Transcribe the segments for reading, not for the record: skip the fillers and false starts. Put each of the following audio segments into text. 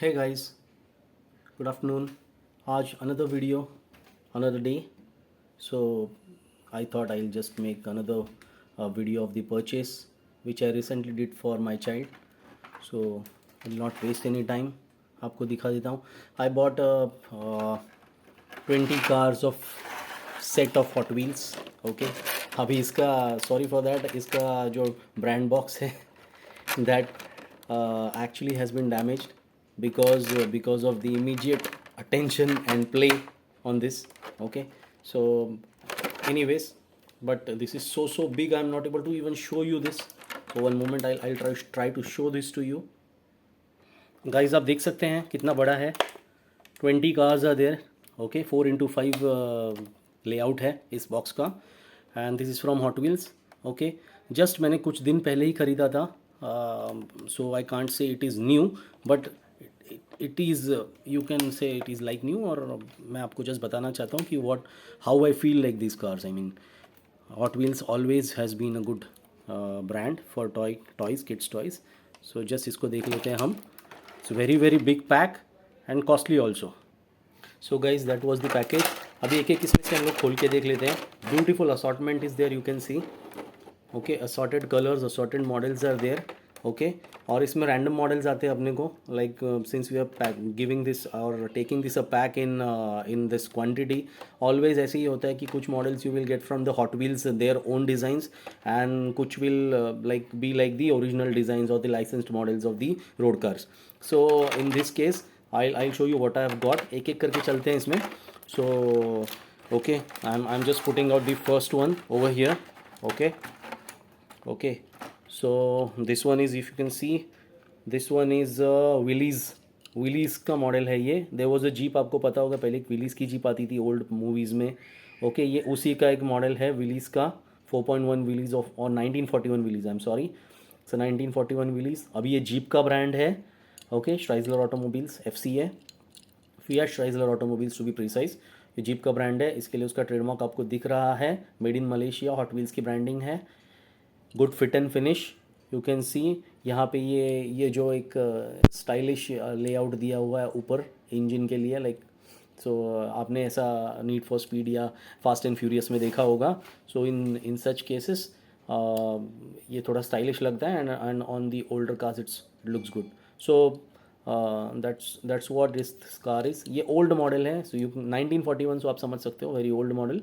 Hey guys, good afternoon. आज another video, another day. So I thought I'll just make another video of the purchase which I recently did for my child. So I'll not waste any time. आपको दिखा देता हूँ. I bought 20 cars of set of Hot Wheels. Okay. अभी इसका sorry for that, इसका जो brand box है that actually has been damaged because of the immediate attention and play on this. Okay, so anyways, but this is so big I'm not able to even show you this. So one moment I'll try to show this to you guys. आप देख सकते हैं कितना बड़ा है. 20 cars are there. Okay, 4x5 layout है इस box का. And this is from Hot Wheels. Okay, just मैंने कुछ दिन पहले ही ख़रीदा था. So I can't say it is new, but it is, you can say it is like new. और मैं आपको जस्ट बताना चाहता हूँ कि what how I feel like this cars. I mean Hot Wheels always has been a good brand for toys, kids toys. So just इसको देख लेते हैं हम. It's very big pack and costly also. So guys that was the package. अभी एक एक इसमें से हम लोग खोल के देख लेते हैं. Beautiful assortment is there, you can see. Okay, assorted colours, assorted models are there. Okay, और इसमें रैंडम मॉडल्स आते हैं अपने को. Like since we are pack giving this और taking this a pack in this quantity, always ऐसे ही होता है कि कुछ models you will get from the Hot Wheels their own designs and कुछ will like be like the original designs और the licensed models of the road cars. So in this case I'll show you what I have got. एक एक करके चलते हैं इसमें. So okay, I'm just putting out the first one over here. Okay, so this one is, if you can see, this one is विलीज़ का model है ये. There was a jeep, आपको पता होगा पहले एक विलीज़ की जीप आती थी ओल्ड मूवीज़ में. ओके, ये उसी का एक मॉडल है विलीज़ का. 4.1 विलीज़ ऑफ और 1941 विलीज़, आई एम सॉरी, सो 1941 विलीज़. अभी ये जीप का ब्रांड है. Okay, Chrysler automobiles, FCA, Fiat Chrysler automobiles to be precise. ये जीप का ब्रांड है. इसके लिए उसका ट्रेडमार्क आपको दिख रहा है. Made in Malaysia, Hot Wheels की ब्रांडिंग है. Good fit and finish, you can see. यहाँ पे ये जो एक स्टाइलिश लेआउट दिया हुआ है ऊपर इंजन के लिए, लाइक सो आपने ऐसा नीड फॉर स्पीड या फास्ट एंड फ्यूरियस में देखा होगा. सो इन सच केसेस ये थोड़ा स्टाइलिश लगता है and on the older cars it's looks good. So that's what this car is. ये ओल्ड मॉडल है. सो यू 1941, सो आप समझ सकते हो, very old model.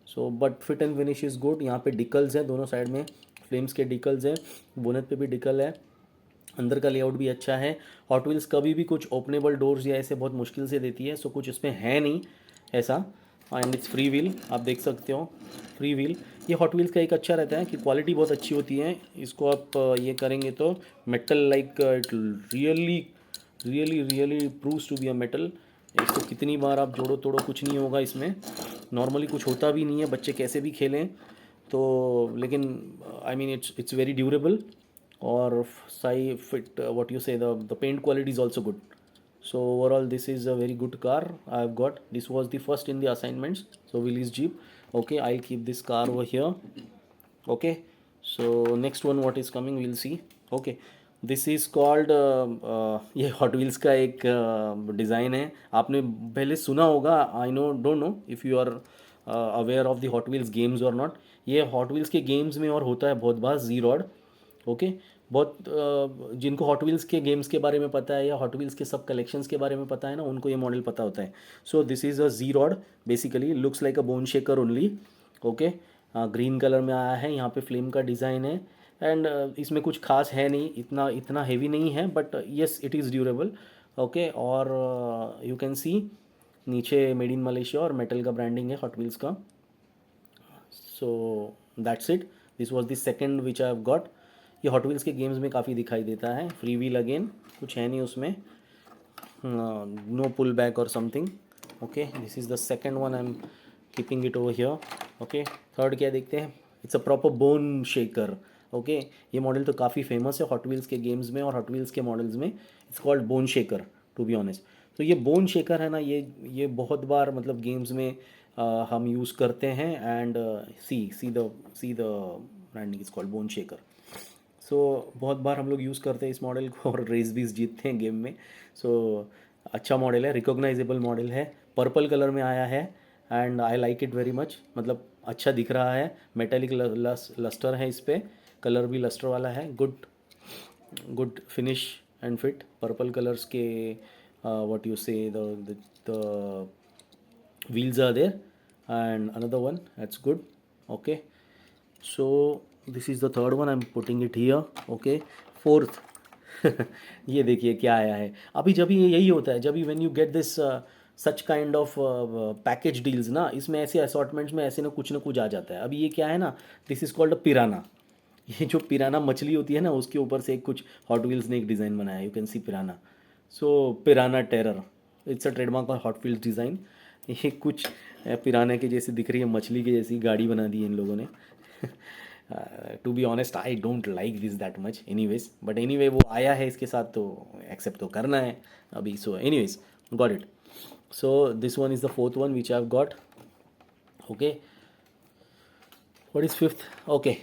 So but fit and finish is good. यहाँ पे डिकल्स है दोनों साइड में, फ्लेम्स के डिकल्स हैं. बोनट पे भी डिकल है. अंदर का लेआउट भी अच्छा है. हॉट व्हील्स कभी भी कुछ ओपनेबल डोर्स या ऐसे बहुत मुश्किल से देती है. सो कुछ इसमें है नहीं ऐसा. एंड इट्स फ्री व्हील, आप देख सकते हो, फ्री व्हील. ये हॉट व्हील्स का एक अच्छा रहता है कि क्वालिटी बहुत अच्छी होती है. इसको आप ये करेंगे तो metal like it really proves to be a metal. इसको कितनी बार आप जोड़ो तोड़ो कुछ नहीं होगा इसमें. नॉर्मली कुछ होता भी नहीं है, बच्चे कैसे भी खेलें तो. लेकिन I mean it's very durable. और साई फिट, what you say, the paint quality is also good. So overall this is a very good car I have got. This was the first in the assignments, so Willys Jeep. Okay, I'll keep this car over here. Okay, so next one what is coming we'll see. Okay, this is called, ये Hot Wheels का एक design है. आपने पहले सुना होगा, I know, don't know if you are aware of the Hot Wheels games और not. ये हॉट व्हील्स के गेम्स में और होता है बहुत बार जी रॉड. ओके, बहुत जिनको हॉट व्हील्स के गेम्स के बारे में पता है या हॉट व्हील्स के सब कलेक्शंस के बारे में पता है ना, उनको ये मॉडल पता होता है. So this is a G rod, basically looks like a bone shaker only. Okay, green colour में आया है. यहाँ पे फ्लेम का डिज़ाइन है. एंड इसमें कुछ खास है नहीं, इतना इतना हेवी नहीं है, but yes it is durable. Okay, और यू कैन सी नीचे मेड इन मलेशिया और मेटल का ब्रांडिंग है हॉट व्हील्स का. So that's it. This was the second which I have got. ये हॉट व्हील्स के गेम्स में काफ़ी दिखाई देता है. फ्री व्हील अगेन, कुछ है नहीं उसमें, नो पुल बैक और something. Okay, this is the second one, I am keeping it over here. Okay, third क्या देखते हैं. It's a proper bone shaker. Okay, ये मॉडल तो काफ़ी फेमस है हॉट व्हील्स के गेम्स में और हॉट व्हील्स के मॉडल्स में. It's called bone shaker to be honest. तो ये बोन शेकर है ना, ये बहुत बार मतलब गेम्स में हम यूज़ करते हैं. And see the branding is called bone Shaker. So बहुत बार हम लोग यूज़ करते हैं इस मॉडल को और रेस भी जीतते हैं गेम में. सो अच्छा मॉडल है, रिकॉग्नाइजेबल मॉडल है, पर्पल कलर में आया है and I like it very much. मतलब अच्छा दिख रहा है, मेटेलिक लस्टर है इस पे, कलर भी लस्टर वाला है. Good good finish and fit. Purple colours के what you say the wheels are there and another one that's good. Okay, so this is the third one, I'm putting it here. Okay, fourth. ये देखिए क्या आया है अभी. जब ये यही होता है जब भी when you get this such kind of package deals ना, इसमें ऐसे असॉर्टमेंट्स में ऐसे ना कुछ आ जाता है. अभी ये क्या है ना, दिस इज़ कॉल्ड अ पिराना. ये जो पिराना मछली होती है ना, उसके ऊपर से एक कुछ हॉट व्हील्स ने एक डिज़ाइन बनाया है. You can C पिराना. So पिराना terror, it's a trademark of hot Wheels design. ये कुछ पिराना के जैसे दिख रही है, मछली के जैसी गाड़ी बना दी है इन लोगों ने. To be honest I don't like this that much anyways, but anyway वो आया है इसके साथ तो एक्सेप्ट तो करना है अभी. So anyways got it. So this one is the fourth one which I have got. Okay, what is fifth? Okay,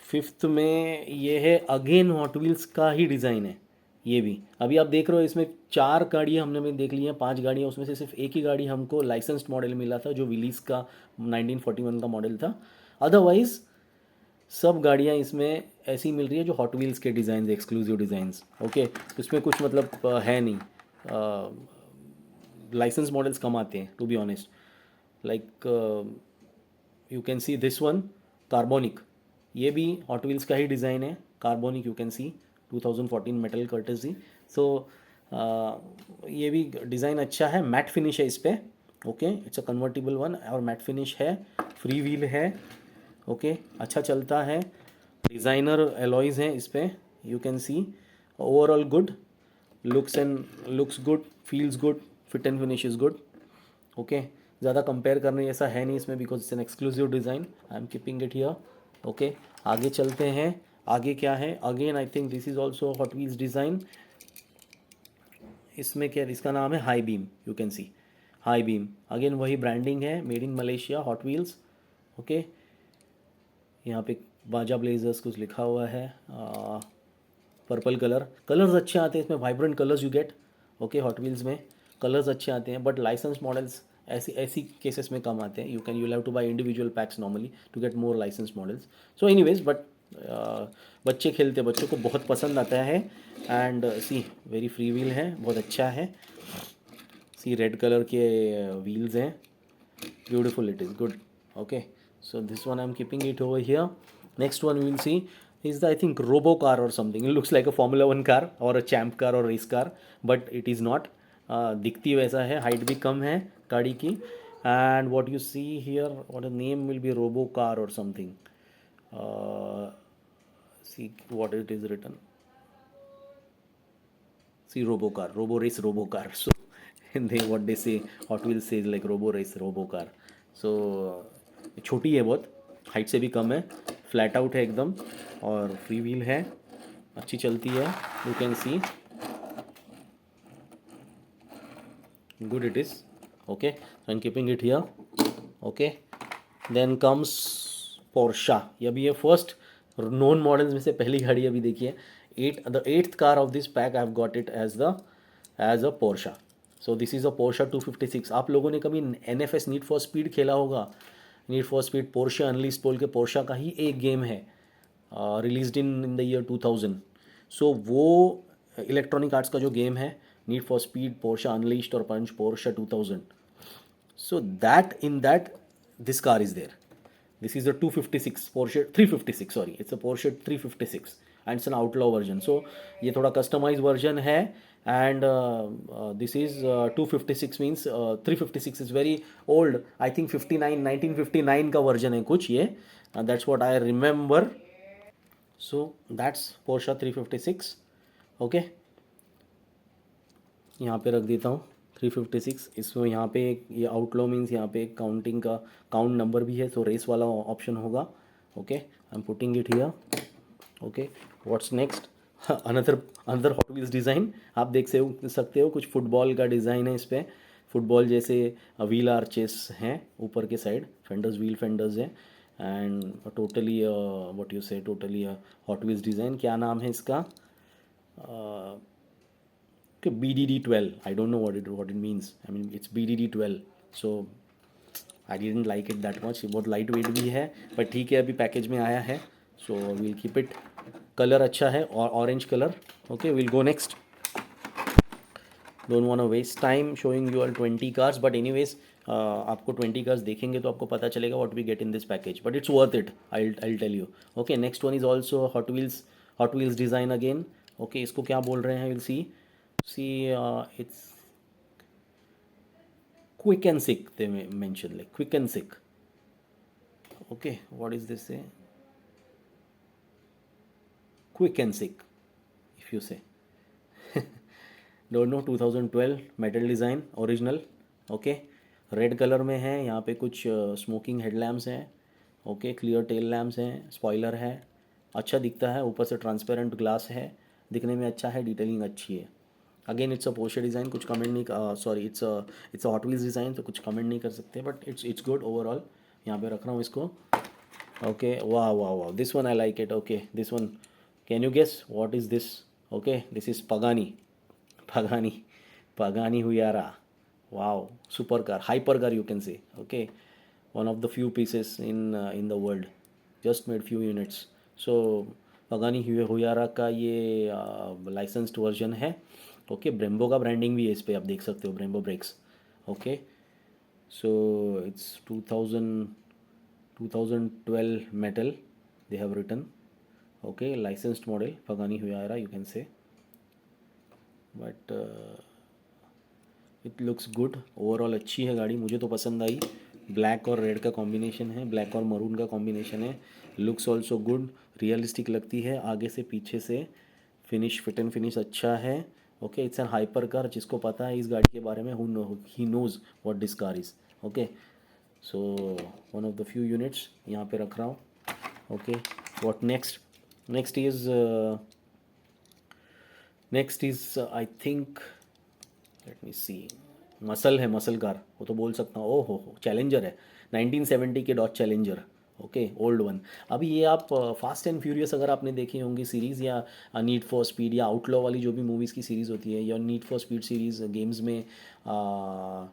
fifth में ये है अगेन हॉट व्हील्स का ही डिज़ाइन है ये भी. अभी आप देख रहे हो इसमें 4 गाड़ियाँ हमने भी देख ली हैं, 5 गाड़ियाँ, उसमें से सिर्फ एक ही गाड़ी हमको लाइसेंस्ड मॉडल मिला था जो विलीज का 1941 का मॉडल था. अदरवाइज़ सब गाड़ियाँ इसमें ऐसी मिल रही है जो हॉट व्हील्स के डिज़ाइन, एक्सक्लूसिव डिज़ाइंस. ओके, इसमें कुछ मतलब है नहीं. लाइसेंस मॉडल्स कम आते हैं to be honest. Like you can see this one Carbonic. ये भी हॉट व्हील्स का ही डिज़ाइन है, कार्बोनिक. You can see 2014 metal courtesy. So ये भी डिज़ाइन अच्छा है, मैट फिनिश है इस पर. Okay, it's a convertible one और मैट फिनिश है, फ्री व्हील है. ओके, अच्छा चलता है, डिज़ाइनर एलॉयज़ हैं इस पर. You can C overall good looks good, feels good, fit and finish is good. Okay, ज़्यादा कंपेयर करने जैसा है नहीं इसमें because it's an exclusive design. I am keeping it here. Okay, आगे चलते हैं. आगे क्या है? Again I think this is also Hot Wheels design. इसमें क्या, इसका नाम है high beam. You can C high beam. Again वही ब्रांडिंग है, made in Malaysia Hot Wheels. Okay, यहाँ पे बाजा ब्लेजर्स कुछ लिखा हुआ है. पर्पल कलर्स अच्छे आते हैं इसमें, vibrant colours you get. Okay, Hot Wheels में कलर्स अच्छे आते हैं, बट लाइसेंस मॉडल्स ऐसी केसेस में कम आते हैं. You have to buy individual packs normally to get more licence models. So anyways but बच्चे खेलते, बच्चों को बहुत पसंद आता है. And see very free wheel है, बहुत अच्छा है. सी रेड कलर के व्हील्स हैं, beautiful, it is good. Okay, so this one I'm keeping it over here. Next one we will see is the I think robo car or something. It looks like a Formula 1 car or a champ car or race car, but it is not. दिखती वैसा है, height भी कम है गाड़ी की. And what you see here, what name will be Robo Car और something. See what it is written. See robo car, robo race robo car. So they what they say, Hot Wheels says like robo race robo car. So छोटी है बहुत, height से भी कम है, flat out है एकदम और फ्री व्हील है, अच्छी चलती है. You can see good it is. Okay, I am keeping it here. Okay, then comes Porsche. ये भी है फर्स्ट नोन मॉडल्स में से पहली गाड़ी अभी देखी है. The eighth car of this pack I have got it as a Porsche. So this is a Porsche 256. आप लोगों ने कभी NFS नीड फॉर स्पीड खेला होगा. नीड फॉर स्पीड पोर्शा अनलीस्ट बोल के पोर्शा का ही एक गेम है, रिलीज्ड इन द ईयर 2000. सो वो इलेक्ट्रॉनिक आर्ट्स का जो गेम है, need for speed Portia unleashed और पंच Portia 2000. So that in that this car is there. This is a 256 Porsche 356. Sorry, it's a Porsche 356 and it's an outlaw version. So ये थोड़ा customized version है. And this is 256 means 356 is very old. I think 1959 का version है कुछ ये. That's what I remember. So that's Porsche 356. Okay. यहाँ पे रख देता हूँ 356. इसमें यहाँ पे एक ये आउटलो मीन्स यहाँ पे एक काउंटिंग का काउंट नंबर भी है, तो रेस वाला ऑप्शन होगा. Okay, I am putting it here. Okay, what's next? Another Hot Wheels design. आप देख सकते हो कुछ फुटबॉल का डिज़ाइन है इस पर. फुटबॉल जैसे व्हील आर्चेस हैं ऊपर के साइड, फेंडर्स व्हील फेंडर्स हैं. एंड टोटली व्हाट यू से टोटली हॉट व्हील्स डिज़ाइन. क्या नाम है इसका? BDD12. I don't know what it means. I mean it's BDD12. So I didn't like it that much. बहुत लाइट वेट भी है, पर ठीक है, अभी पैकेज में आया है. So we'll keep it. Colour अच्छा है और orange colour. Okay, we'll go next. Don't want to waste time showing you all 20 cars, but anyways आपको 20 कार्स देखेंगे तो आपको पता चलेगा what we get in this package, but it's worth it. I tell you. Okay, next one is also Hot Wheels design again. Okay, इसको क्या बोल रहे हैं? Will see. It's quick and sick, they mention, like quick and sick. Okay, what is this say? Quick and sick, if you say. Don't know. 2012 metal design original. Okay, red colour में है. यहाँ पे कुछ smoking headlamps हैं. Okay, clear tail lamps हैं. Spoiler है, अच्छा दिखता है. ऊपर से ट्रांसपेरेंट ग्लास है, दिखने में अच्छा है. डिटेलिंग अच्छी है. Again it's a Porsche design. कुछ कमेंट नहीं, sorry, it's Hot Wheels design, तो कुछ कमेंट नहीं कर सकते, बट इट्स गुड ओवरऑल. यहाँ पे रख रहा हूँ इसको. ओके, वाह वाह वाह, this one I like it. Okay, this one, can you guess what is this? Okay, this is Pagani Pagani Huyara. Wow, supercar, hypercar you can say. Okay, one of the few pieces in the world, just made few units. So Pagani Huyara का ये licensed version है. Okay, Brembo का branding भी है इस पे, आप देख सकते हो, Brembo breaks. Okay, so it's 2012 metal they have written. Okay, licensed model Pagani Huyara, you can say. But it looks good overall. अच्छी है गाड़ी, मुझे तो पसंद आई. ब्लैक और रेड का कॉम्बिनेशन है, ब्लैक और मरून का कॉम्बिनेशन है. लुक्स ऑल्सो गुड, रियलिस्टिक लगती है आगे से पीछे से. फिट एंड फिनिश अच्छा है. Okay, it's an hyper car. जिसको पता है इस गाड़ी के बारे में, he knows what this car is. Okay, so one of the few units यहाँ पे रख रहा हूँ. Okay, what next is I think, let me see, muscle car, वो तो बोल सकता हूँ. ओ हो, चैलेंजर है. 1970 के Dodge Challenger. Okay, old one. अभी ये आप फास्ट एंड फ्यूरियस अगर आपने देखी होंगी सीरीज़, या नीड फॉर स्पीड, या आउटलॉ वाली जो भी मूवीज़ की सीरीज़ होती है, या Need for Speed series games में,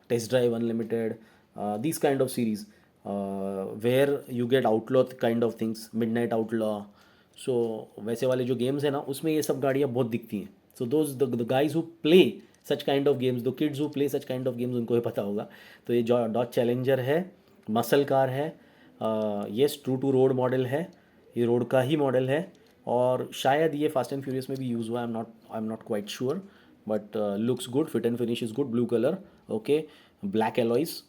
Test Drive Unlimited, this kind of series where you get outlaw kind of things, Midnight Outlaw. So वैसे वाले जो गेम्स हैं ना, उसमें ये सब गाड़ियाँ बहुत दिखती हैं. So those the guys who play such kind of games, दो kids who play such kind of games, उनको ये पता होगा. तो ये डॉज चैलेंजर है, मसल कार है. Yes, true to road model है, ये रोड का ही मॉडल है. और शायद ये फास्ट एंड फ्यूरियस में भी यूज़ हुआ, I am not quite sure, but looks good. Fit and finish is good. Blue colour. Okay, black alloys,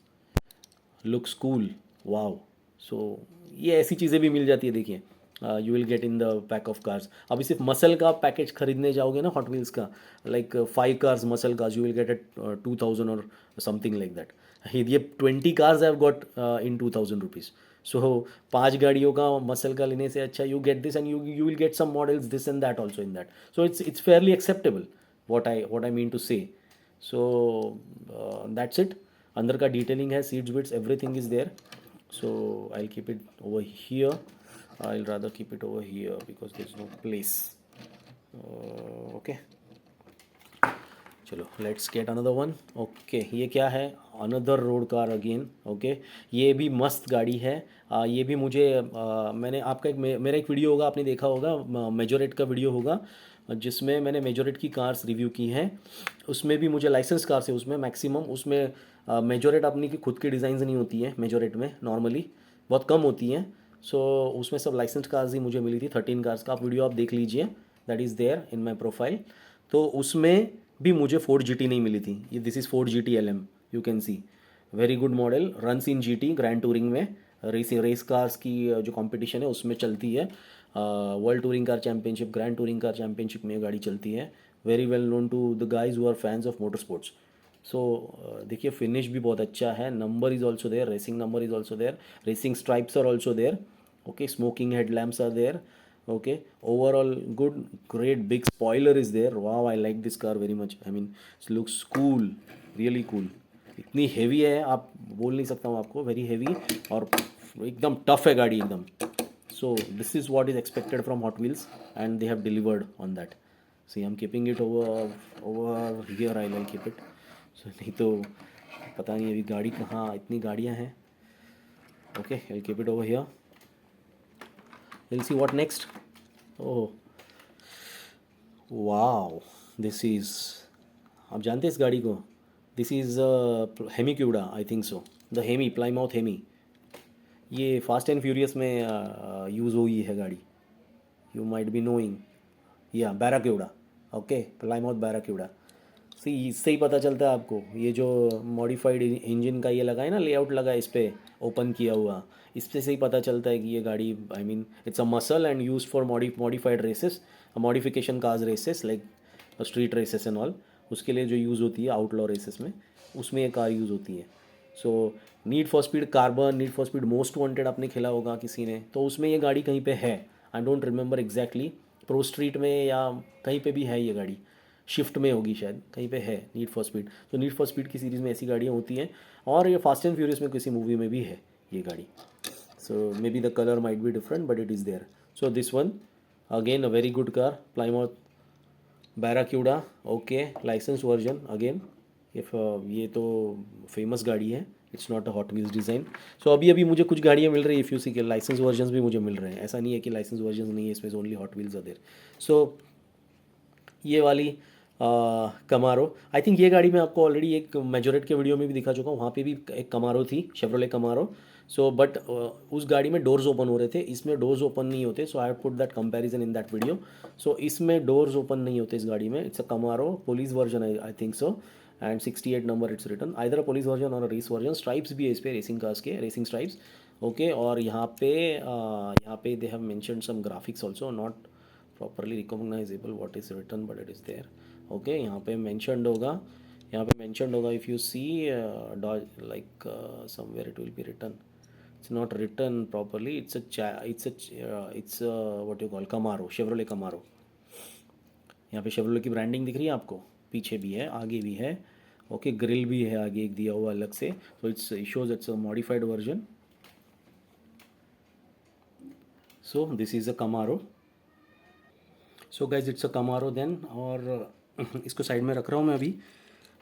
looks cool. Wow. So ये ऐसी चीज़ें भी मिल जाती है, देखिए. You will get in the pack of cars. अभी सिर्फ मसल का पैकेज खरीदने जाओगे ना, हॉट व्हील्स का, like 5 cars muscle cars, you will get at 2000 और समथिंग लाइक दैट. ये 20 cars have got in 2000 rupees. So 5 गाड़ियों का मसल का लेने से अच्छा you get this, and you will get some models this and that also in that. So it's fairly acceptable, what I mean to say. So that's it. अंदर का detailing है, seats bits, everything is there. So I'll keep it over here. I'll rather keep it over here because there's no place. Okay, चलो, let's get another one. Okay, ये क्या है? Another road car again. Okay, ये भी मस्त गाड़ी है. ये भी मुझे मैंने आपका मेरा एक वीडियो होगा, आपने देखा होगा, मेजोरेट का वीडियो होगा, जिसमें मैंने मेजोरेट की कार्स रिव्यू की हैं. उसमें भी मुझे लाइसेंस कार से, उसमें मैक्सिमम, उसमें मेजोरेट अपनी की खुद की डिज़ाइंस नहीं होती है मेजोरेट में, नॉर्मली बहुत कम होती हैं. सो उसमें सब लाइसेंस कार्स ही मुझे मिली थी. 13 कार्स का आप वीडियो आप देख लीजिए, that is there in my profile. तो उसमें भी मुझे फोर्ड GT नहीं मिली थी. ये this is Ford GT LM, you can see. Very good model, runs in GT grand touring में. रेस कार्स की जो कंपटीशन है उसमें चलती है. World Touring car Championship, grand touring car championship में गाड़ी चलती है. Very well known to the guys who are fans of motor sports. So देखिए, फिनिश भी बहुत अच्छा है. Number is also there, racing number is also there, racing stripes are also there. Okay, smoking headlamps are there. Okay, overall good, great big spoiler is there. Wow, I like this car very much. I mean, it looks cool, really cool. इतनी heavy है, आप बोल नहीं सकता हूँ आपको, very heavy. और एकदम टफ है गाड़ी एकदम. So this is what is expected from Hot Wheels, and they have delivered on that. See, I'm keeping it over here. I'll keep it. So नहीं तो पता नहीं अभी गाड़ी कहाँ, इतनी गाड़ियाँ हैं. Okay, I'll keep it over here. We'll see what next. Oh, wow, this is, आप जानते हैं इस गाड़ी को? This is Hemi Cuda, I think so. The Hemi, Plymouth Hemi. ये फास्ट एंड फ्यूरियस में यूज़ हुई है गाड़ी. You might be knowing. या बैराक्यूडा. Okay, Plymouth बैराक्यूडा. सी, इससे ही पता चलता है आपको. ये जो मॉडिफाइड इंजन का ये लगा है ना, लेआउट लगा है इस पर, ओपन किया हुआ, इससे से ही पता चलता है कि ये गाड़ी, I mean it's a muscle and use for modified races, modification cars races like street races and all. उसके लिए जो यूज़ होती है आउटलॉ रेसेस में, उसमें ये कार यूज़ होती है. So need for speed carbon, need for speed most wanted आपने खेला होगा किसी ने, तो उसमें ये गाड़ी कहीं पे है. I don't remember exactly, pro street में या कहीं पे भी है ये गाड़ी. शिफ्ट में होगी शायद, कहीं पे है नीड फॉर स्पीड. तो नीड फॉर स्पीड की सीरीज़ में ऐसी गाड़ियाँ होती हैं, और ये फास्ट एंड फ्यूरियस में किसी मूवी में भी है ये गाड़ी. So maybe the colour might be different but it is there. So this one again a very good car, Plymouth Barracuda. Okay, licence version again. If ये तो famous गाड़ी है, it's not a Hot Wheels design. So अभी अभी मुझे कुछ गाड़ियाँ मिल रही है, इफ़ यू सी के लाइसेंस वर्जन्स भी मुझे मिल रहे हैं. ऐसा नहीं है कि लाइसेंस वर्जन्स नहीं है इसमें, only Hot Wheels are there. So ये वाली कमारो, आई थिंक ये गाड़ी मैं आपको ऑलरेडी एक मेजोरेट के वीडियो में भी दिखा चुका हूँ. वहाँ पे भी एक कमारो थी, शेवरोले कमारो. सो बट उस गाड़ी में डोर्स ओपन हो रहे थे, इसमें डोर्स ओपन नहीं होते. So I have put that comparison in that video. So इसमें डोर्स ओपन नहीं होते इस गाड़ी में. It's a Camaro police version, I think so. And 68 number it's written, either a police version और अ रेस वर्जन. स्ट्राइप्स भी है इस पर, रेसिंग कार्स के रेसिंग स्ट्राइप्स. ओके, और यहाँ पे they have mentioned some graphics also, not properly recognisable what is written but it is there. Okay, यहाँ पे मेंशन्ड होगा, यहाँ पे मेंशन्ड होगा. If you see like somewhere it will be written. It's not written properly. It's what you call Camaro, Chevrolet Camaro. यहाँ पे Chevrolet की branding दिख रही है आपको, पीछे भी है, आगे भी है. ओके, ग्रिल भी है आगे एक दिया हुआ अलग से. तो it's shows it's a modified version. So this is a Camaro. So guys it's a Camaro then. और इसको साइड में रख रहा हूँ मैं अभी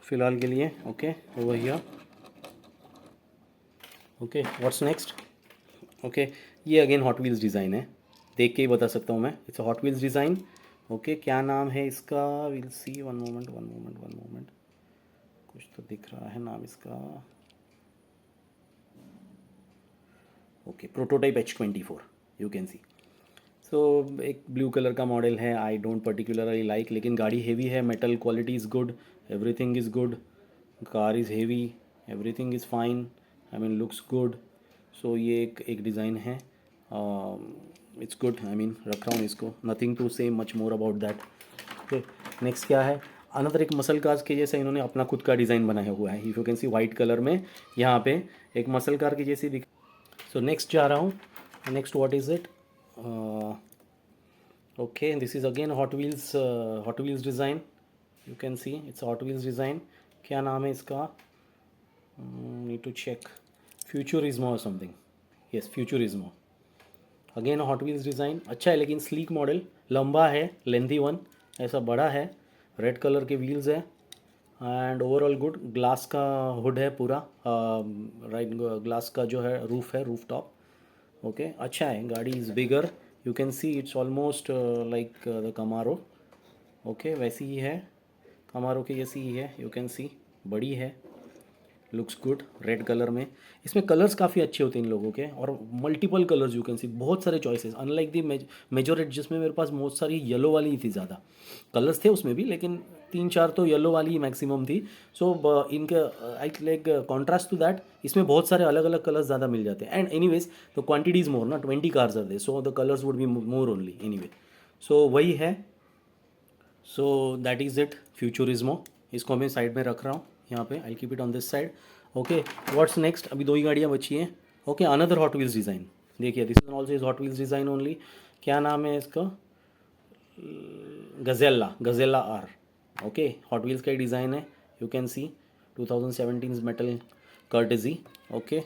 फ़िलहाल के लिए. Okay, over here. Okay, what's next. Okay, ये अगेन हॉट व्हील्स डिज़ाइन है, देख के ही बता सकता हूँ मैं. It's a Hot Wheels design. Okay, क्या नाम है इसका? Will see, one moment. कुछ तो दिख रहा है नाम इसका. Okay, prototype H24, you can see. So एक ब्लू कलर का मॉडल है. आई डोंट पर्टिकुलरली लाइक, लेकिन गाड़ी हेवी है, metal quality is good, everything is good. Car is heavy, everything is fine, I mean looks good. So ये एक design है. It's good, I mean रख रहा हूँ इसको. नथिंग टू से much more about that. Okay, next क्या है? अनदर एक मसल कार के जैसा इन्होंने अपना खुद का डिज़ाइन बनाया हुआ है. If you can C white colour में यहाँ पे एक मसल कार की जैसी दिख. सो नेक्स्ट जा रहा हूँ. Next what is it? Okay, this is again Hot Wheels design. You can see it's Hot Wheels design. क्या नाम है इसका? Need to check. फ्यूचरिज्मो और something. Yes, Futurismo. Again Hot Wheels design. अच्छा है, लेकिन स्लीक मॉडल, लंबा है, लेंथी वन, ऐसा बड़ा है. रेड कलर के व्हील्स है एंड ओवरऑल गुड. ग्लास का हुड है पूरा, राइट, ग्लास का जो है रूफ है, रूफ टॉप. ओके, अच्छा है. गाड़ी is bigger, you can see it's almost like the Camaro. Okay, वैसी ही है, कमारो के जैसी ही है. यू कैन सी बड़ी है, लुक्स गुड, रेड कलर में. इसमें कलर्स काफ़ी अच्छे होते हैं इन लोगों के, और मल्टीपल कलर्स यू कैन सी, बहुत सारे चॉइसेस. अनलाइक दी मेजोरेट जिसमें मेरे पास बहुत सारी येलो वाली ही थी. ज़्यादा कलर्स थे उसमें भी, लेकिन 3-4 तो येलो वाली ही मैक्सिमम थी. सो इनके I like contrast to that, इसमें बहुत सारे अलग अलग कलर्स ज़्यादा मिल जाते हैं. And anyways the quantity is more ना, 20 cars are they, so the colours would be more only anyway. So वही है. So that is it, Futurismo. इसको मैं साइड में रख रहा हूँ यहाँ पे. I keep it on this side. Okay, what's next? अभी 2 ही गाड़ियाँ बची हैं. Okay, another Hot Wheels design. देखिए, this is also is Hot Wheels design only. क्या नाम है इसका? Gazella R. Okay, Hot Wheels का ही डिज़ाइन है. You can see 2017 metal courtesy. Okay,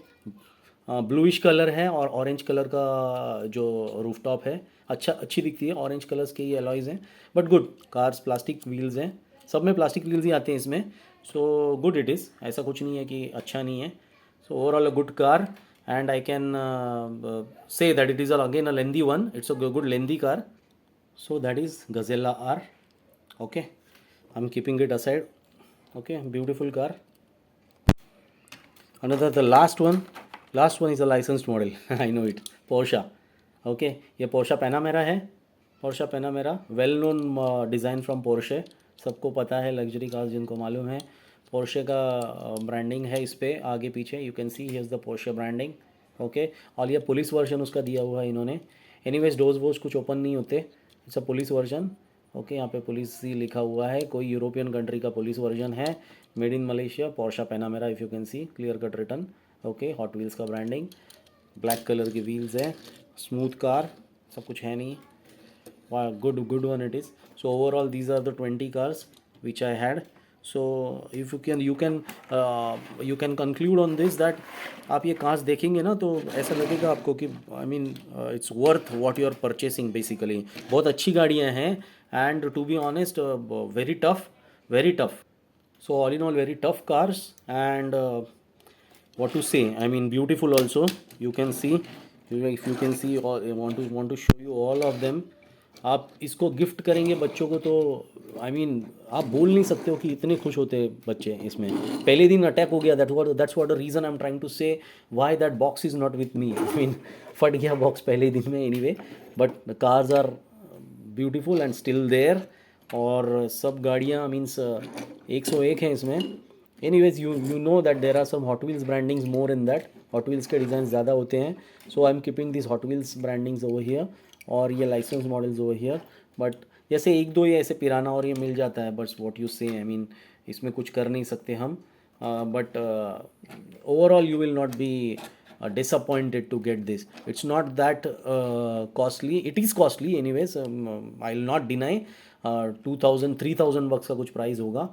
bluish colour है और ऑरेंज कलर का जो रूफ टॉप है, अच्छी दिखती है। ऑरेंज कलर्स के ये अलॉयज़ हैं, but good cars. Plastic wheels हैं, सब में प्लास्टिक व्हील्स ही आते हैं इसमें। सो गुड इट इज़, ऐसा कुछ नहीं है कि अच्छा नहीं है। So overall a good car, and I can say that it is again a lengthy one. It's a good lengthy car. So that is Gazella R. Okay, I'm keeping it aside. Okay, beautiful car. Another, the last one is a licensed model. I know it, Porsche. Okay, ये Porsche Panamera है, Porsche Panamera, well known design from Porsche. सबको पता है, luxury cars जिनको मालूम है, Porsche का branding है इस पर आगे पीछे। You can see here's the Porsche branding. Okay, और ये पुलिस वर्जन उसका दिया हुआ है इन्होंने। एनीवेज डोर्स वोर्स कुछ ओपन नहीं होते, it's a police version. Okay, यहाँ पे पुलिस ही लिखा हुआ है, कोई यूरोपियन कंट्री का पुलिस वर्जन है, made in Malaysia, Porsche Panamera, if you can see clear cut return. Okay, Hot Wheels का ब्रांडिंग, ब्लैक कलर की व्हील्स है, स्मूथ कार, सब कुछ है नहीं। Good one it is. So overall these are the 20 cars which I had. So if you can conclude on this that आप ये cars देखेंगे ना तो ऐसा लगेगा आपको कि I mean it's worth what you are purchasing basically. बहुत अच्छी गाड़ियाँ हैं, and to be honest very tough, very tough. So all in all, very tough cars, and what to say? I mean, beautiful also. You can see, if you can see, all, I want to show you all of them. आप इसको gift करेंगे बच्चों को तो I mean आप बोल नहीं सकते हो कि इतने खुश होते बच्चे इसमें। पहले दिन अटैक हो गया, that's what the reason I am trying to say why that box is not with me. I mean फट गया बॉक्स पहले दिन में। Anyway, but cars are beautiful and still there, और सब गाड़ियाँ मीन्स 101 हैं इसमें। Anyways, you know that there are some Hot Wheels brandings more in that, Hot Wheels के डिज़ाइन ज़्यादा होते हैं। So I am keeping this Hot Wheels brandings over here, और ये licence models over here. But जैसे एक दो ये ऐसे पिराना और ये मिल जाता है, बट व्हाट यू से, आई मीन इसमें कुछ कर नहीं सकते हम। But overall you will not be disappointed to get this. It's not that costly. It is costly anyways. I'll not deny. 2000 3000 bucks का कुछ प्राइस होगा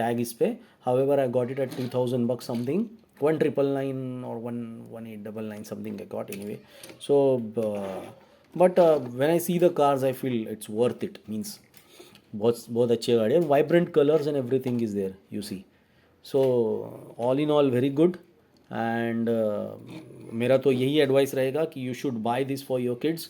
टैग इस पे। However, I got it at 2000 bucks something, 1999 or 1899 something I got anyway. So but when I see the cars I feel it's worth it. Means बहुत बहुत अच्छी गाड़ी है, vibrant colours and everything is there, you see. So all in all very good, and मेरा तो यही advice रहेगा कि you should buy this for your kids.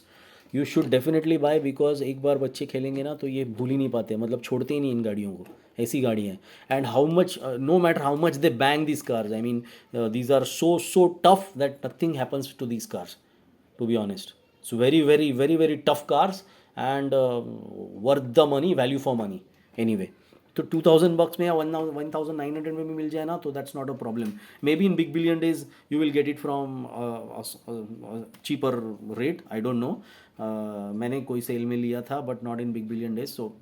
You should definitely buy, because एक बार बच्चे खेलेंगे ना तो ये भूल ही नहीं पाते, मतलब छोड़ते ही नहीं इन गाड़ियों को। ऐसी गाड़ी हैं, and how much, no matter how much they bang this cars, I mean these are so tough that nothing happens to these cars, to be honest. So very tough cars, and worth the money, value for money anyway. तो 2000 bucks में या 1900 में भी मिल जाए ना तो that's not a problem. May be in big billion days you will get it from cheaper rate, I don't know. मैंने कोई सेल में लिया था, but not in big billion days, so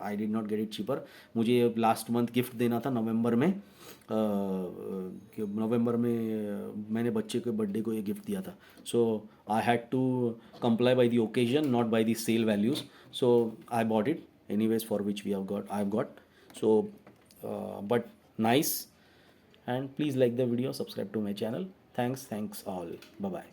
I did not get it cheaper. मुझे last month gift देना था नवंबर में, नवंबर में मैंने बच्चे के बर्थडे को ये गिफ्ट दिया था। So I had to comply by the occasion, not by the sale values. So I bought it anyways, for which I have got. So but nice, and please like the video, subscribe to my channel. Thanks all, bye bye.